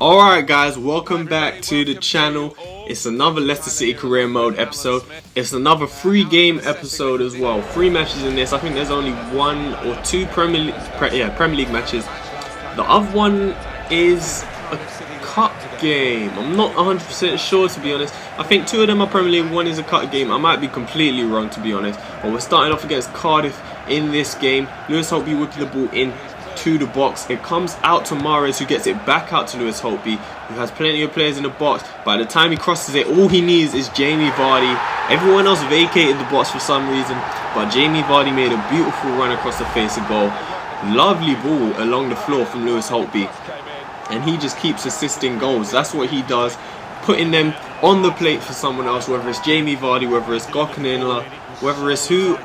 Alright guys, welcome back to the channel. It's another Leicester City career mode episode. It's another free game episode as well. 3 matches in this. I think there's only 1 or 2 Premier League matches. The other one is a cup game. I'm not 100% sure, to be honest. I think 2 of them are Premier League, 1 is a cup game. I might be completely wrong, to be honest. But we're starting off against Cardiff in this game. Lewis Holtby whipping the ball in to the box. It comes out to Mahrez, who gets it back out to Lewis Holtby, who has plenty of players in the box. By the time he crosses it, all he needs is Jamie Vardy. Everyone else vacated the box for some reason, but Jamie Vardy made a beautiful run across the face of goal. Lovely ball along the floor from Lewis Holtby, and he just keeps assisting goals. That's what he does, putting them on the plate for someone else, whether it's Jamie Vardy, whether it's Gokhanenla, whether it's who,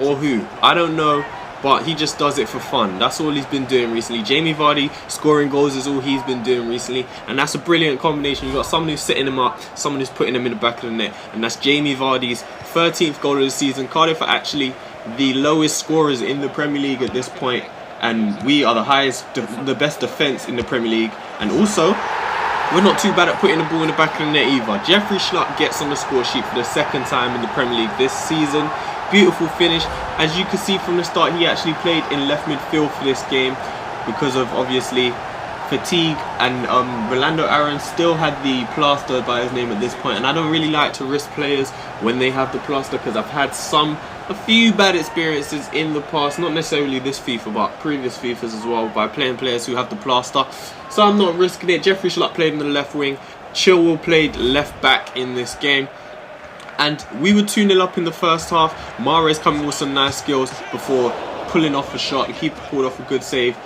I don't know. But he just does it for fun. That's all he's been doing recently. Jamie Vardy scoring goals is all he's been doing recently. And that's a brilliant combination. You've got someone who's setting him up, someone who's putting him in the back of the net. And that's Jamie Vardy's 13th goal of the season. Cardiff are actually the lowest scorers in the Premier League at this point. And we are the best defence in the Premier League. And also, we're not too bad at putting the ball in the back of the net either. Jeffrey Schlupp gets on the score sheet for the 2nd time in the Premier League this season. Beautiful finish. As you can see from the start, he actually played in left midfield for this game because of obviously fatigue, and Rolando Aaron still had the plaster by his name at this point, and I don't really like to risk players when they have the plaster because I've had a few bad experiences in the past, not necessarily this FIFA but previous FIFAs as well, by playing players who have the plaster, so I'm not risking it. Jeffrey Schlupp played in the left wing, Chilwell played left back in this game. And we were 2-0 up in the first half. Mahrez coming with some nice skills before pulling off a shot. The keeper pulled off a good save.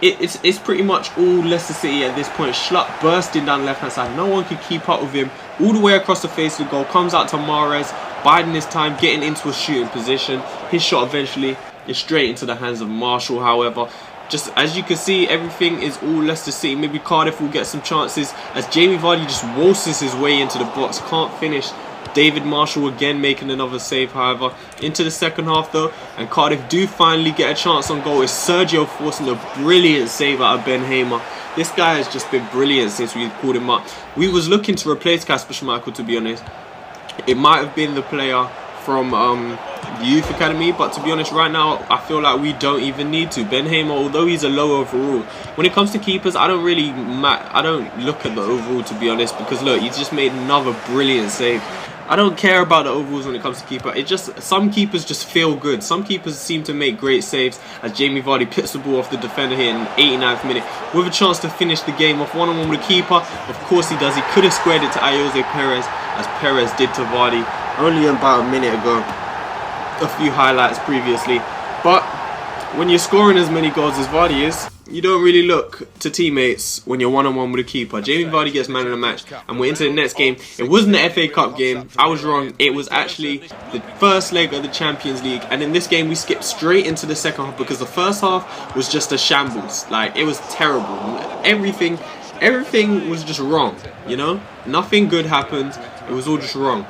It's pretty much all Leicester City at this point. Schlupp bursting down the left-hand side. No one could keep up with him. All the way across the face of the goal. Comes out to Mahrez, biding his time, getting into a shooting position. His shot eventually is straight into the hands of Marshall, however. Just as you can see, everything is all Leicester City. Maybe Cardiff will get some chances as Jamie Vardy just waltzes his way into the box. Can't finish. David Marshall again making another save, however. Into the second half though, and Cardiff do finally get a chance on goal. It's Sergio forcing a brilliant save out of Ben Hamer. This guy has just been brilliant since we called him up. We was looking to replace Kasper Schmeichel, to be honest. It might have been the player from the youth academy, but to be honest, right now I feel like we don't even need to. Ben Hamer, although he's a low overall, when it comes to keepers, I don't look at the overall, to be honest, because look, he's just made another brilliant save. I don't care about the overalls when it comes to keeper. Some keepers just feel good. Some keepers seem to make great saves, as Jamie Vardy picks the ball off the defender here in the 89th minute with a chance to finish the game off one-on-one with the keeper. Of course he does. He could have squared it to Ayoze Perez, as Perez did to Vardy only about a minute ago. A few highlights previously. But when you're scoring as many goals as Vardy is, you don't really look to teammates when you're one-on-one with a keeper. Jamie Vardy gets man of the match, and we're into the next game. It wasn't the FA Cup game. I was wrong. It was actually the first leg of the Champions League, and in this game we skipped straight into the second half because the first half was just a shambles. Like, it was terrible. Everything was just wrong, you know? Nothing good happened. It was all just wrong.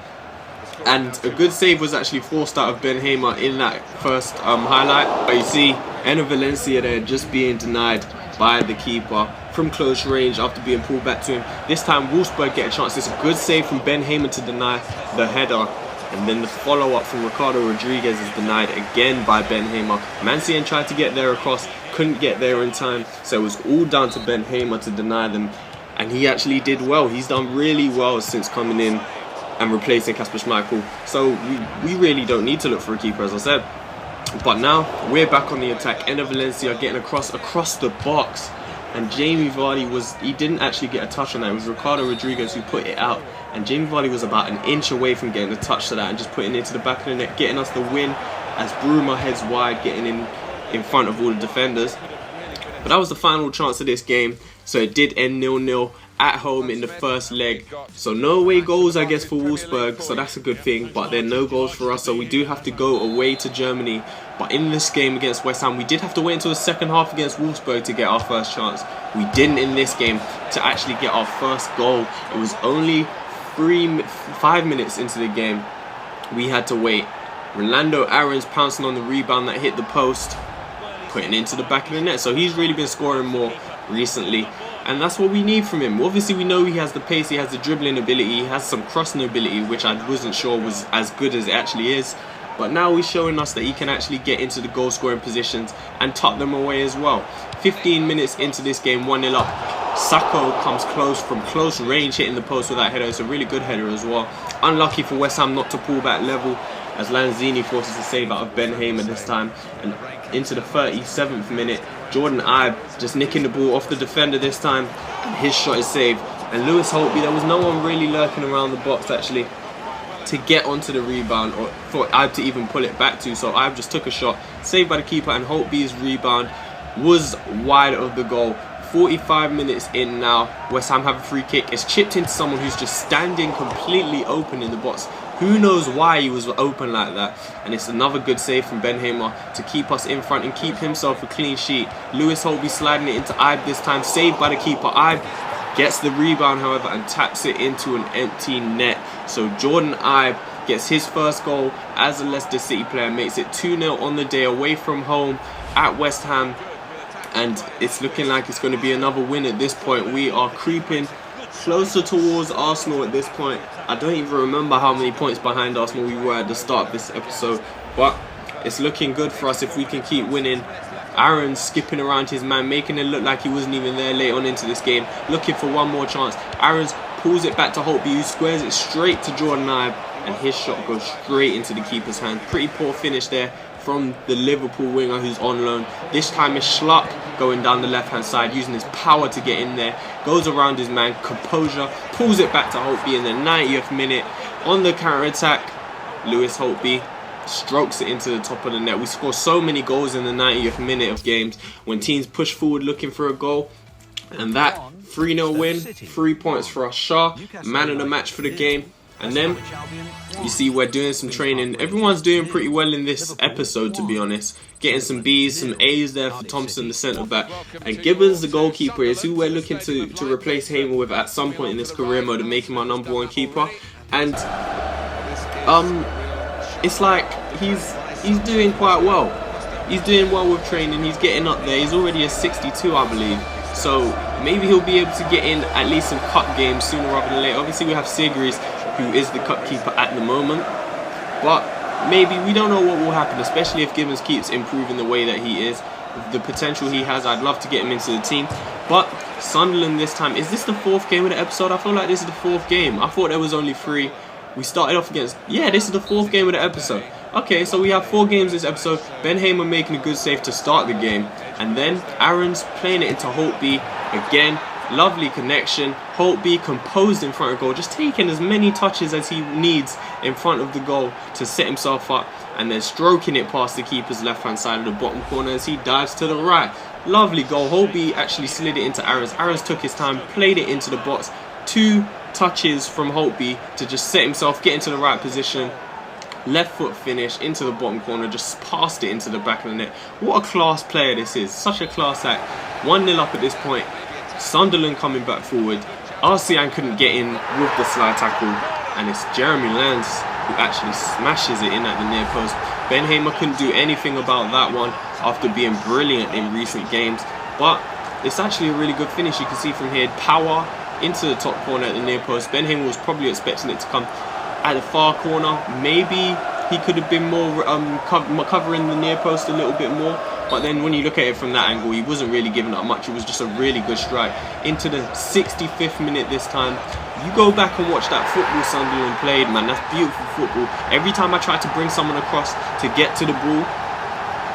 And a good save was actually forced out of Ben Hamer in that first highlight. But you see, Enner Valencia there just being denied by the keeper from close range after being pulled back to him. This time Wolfsburg get a chance. It's a good save from Ben Hamer to deny the header. And then the follow-up from Ricardo Rodriguez is denied again by Ben Hamer. Mancienne tried to get there across, couldn't get there in time. So it was all down to Ben Hamer to deny them. And he actually did well. He's done really well since coming in and replacing Kasper Schmeichel. So we really don't need to look for a keeper, as I said. But now we're back on the attack. Enner Valencia getting across the box, and Jamie Vardy he didn't actually get a touch on that. It was Ricardo Rodriguez who put it out, and Jamie Vardy was about an inch away from getting a touch to that and just putting it into the back of the net, getting us the win as Bruma heads wide, getting in front of all the defenders. But that was the final chance of this game, so it did end 0-0 at home in the first leg. So no away goals, I guess, for Wolfsburg, so that's a good thing, but there are no goals for us, so we do have to go away to Germany. But in this game against West Ham, we did have to wait until the second half against Wolfsburg to get our first chance. We didn't in this game to actually get our first goal. It was only 5 minutes into the game we had to wait. Rolando Aaron's pouncing on the rebound that hit the post, putting it into the back of the net. So he's really been scoring more recently. and that's what we need from him. Obviously we know he has the pace, he has the dribbling ability, he has some crossing ability, which I wasn't sure was as good as it actually is. But now he's showing us that he can actually get into the goal scoring positions and tuck them away as well. 15 minutes into this game, 1-0 up. Sacco comes close from close range, hitting the post with that header. It's a really good header as well. Unlucky for West Ham not to pull back level, as Lanzini forces a save out of Ben Hamer this time. And into the 37th minute, Jordan Ibe just nicking the ball off the defender this time, and his shot is saved. And Lewis Holtby, there was no one really lurking around the box actually to get onto the rebound or for Ibe to even pull it back to. So Ibe just took a shot, saved by the keeper, and Holtby's rebound was wide of the goal. 45 minutes in now, West Ham have a free kick. It's chipped into someone who's just standing completely open in the box. Who knows why he was open like that? And it's another good save from Ben Hamer to keep us in front and keep himself a clean sheet. Lewis Holtby sliding it into Ibe this time, saved by the keeper. Ibe gets the rebound, however, and taps it into an empty net. So Jordan Ibe gets his first goal as a Leicester City player, makes it 2-0 on the day away from home at West Ham. And it's looking like it's going to be another win at this point. We are creeping closer towards Arsenal at this point. I don't even remember how many points behind Arsenal we were at the start of this episode, but it's looking good for us if we can keep winning. Aaron's skipping around his man, making it look like he wasn't even there late on into this game, looking for one more chance. Aaron's pulls it back to Holtby, who squares it straight to Jordan Ibe, and his shot goes straight into the keeper's hand. Pretty poor finish there from the Liverpool winger who's on loan. This time it's Schlupp going down the left hand side, using his power to get in there, goes around his man, composure, pulls it back to Holtby in the 90th minute. On the counter attack, Lewis Holtby strokes it into the top of the net. We score so many goals in the 90th minute of games when teams push forward looking for a goal. And that 3-0 win, 3 points for us. Shaw, man of the match for the game. And then you see we're doing some training. Everyone's doing pretty well in this episode, to be honest. Getting some B's, some A's there for Thompson, the centre back. And Gibbons, the goalkeeper, is who we're looking to replace Hamer with at some point in this career mode and make him our #1 keeper. And it's like he's doing quite well. He's doing well with training. He's getting up there. He's already a 62, I believe. So maybe he'll be able to get in at least some cup games sooner rather than later. Obviously we have Sigris, who is the cup keeper at the moment, but maybe we don't know what will happen, especially if Gibbons keeps improving the way that he is. The potential he has, I'd love to get him into the team. But Sunderland this time, is this the 4th game of the episode? I feel like this is the 4th game. I thought there was only 3. We started off against, yeah, this is the 4th game of the episode. Okay, so we have 4 games this episode. Ben Hamer making a good save to start the game, and then Aaron's playing it into Holtby again. Lovely connection. Holtby composed in front of goal, just taking as many touches as he needs in front of the goal to set himself up, and then stroking it past the keeper's left hand side of the bottom corner as he dives to the right. Lovely goal. Holtby actually slid it into Aaron's. Aaron's took his time, played it into the box. 2 touches from Holtby to just set himself, get into the right position. Left foot finish into the bottom corner, just passed it into the back of the net. What a class player this is. Such a class act. 1-0 up at this point. Sunderland coming back forward. Arsian couldn't get in with the slide tackle, and it's Jeremy Lance who actually smashes it in at the near post. Ben Hamer couldn't do anything about that one after being brilliant in recent games, but it's actually a really good finish. You can see from here, power into the top corner at the near post. Ben Hamer was probably expecting it to come at the far corner. Maybe he could have been more covering the near post a little bit more, but then when you look at it from that angle, he wasn't really giving up much. It was just a really good strike. Into the 65th minute this time. You go back and watch that football Sunderland played, man. That's beautiful football. Every time I tried to bring someone across to get to the ball,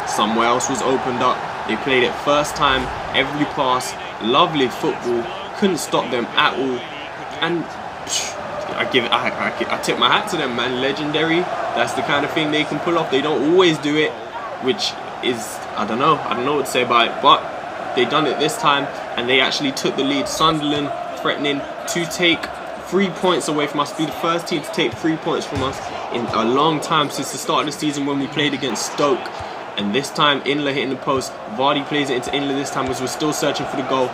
somewhere else was opened up. They played it first time, every pass, lovely football. Couldn't stop them at all. And I tip my hat to them, man. Legendary. That's the kind of thing they can pull off. They don't always do it, which is, I don't know what to say about it, but they done it this time, and they actually took the lead. Sunderland threatening to take 3 points away from us, be the first team to take 3 points from us in a long time, since the start of the season when we played against Stoke. And this time Inler hitting the post. Vardy plays it into Inler this time, as we're still searching for the goal.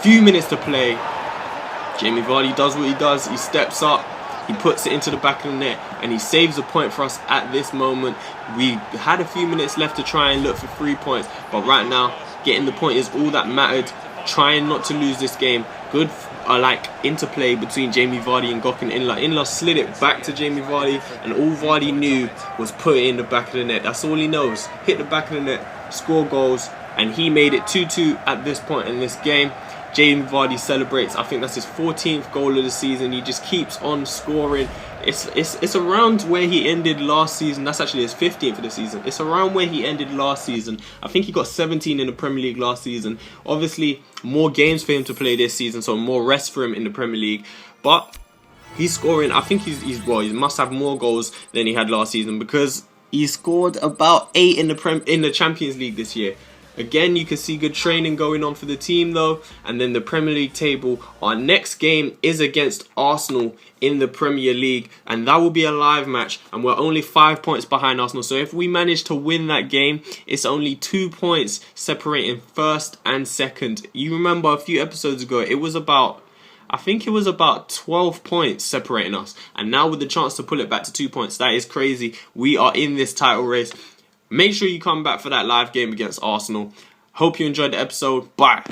Few minutes to play. Jamie Vardy does what he does. He steps up, he puts it into the back of the net, and he saves a point for us at this moment. We had a few minutes left to try and look for 3 points, but right now getting the point is all that mattered. trying not to lose this game. Good like interplay between Jamie Vardy and Gokhan Inler. Inler slid it back to Jamie Vardy, and all Vardy knew was put it in the back of the net. That's all he knows. Hit the back of the net, score goals, and he made it 2-2 at this point in this game. Jamie Vardy celebrates. I think that's his 14th goal of the season. He just keeps on scoring. It's around where he ended last season. That's actually his 15th of the season. It's around where he ended last season. I think he got 17 in the Premier League last season. Obviously, more games for him to play this season, so more rest for him in the Premier League. But he's scoring. I think he must have more goals than he had last season, because he scored about 8 in the Champions League this year. Again, you can see good training going on for the team though. And then the Premier League table, our next game is against Arsenal in the Premier League, and that will be a live match, and we're only 5 points behind Arsenal. So if we manage to win that game, it's only 2 points separating first and second. You remember a few episodes ago, it was about, I think it was about 12 points separating us, and now with the chance to pull it back to 2 points, that is crazy. We are in this title race. Make sure you come back for that live game against Arsenal. Hope you enjoyed the episode. Bye.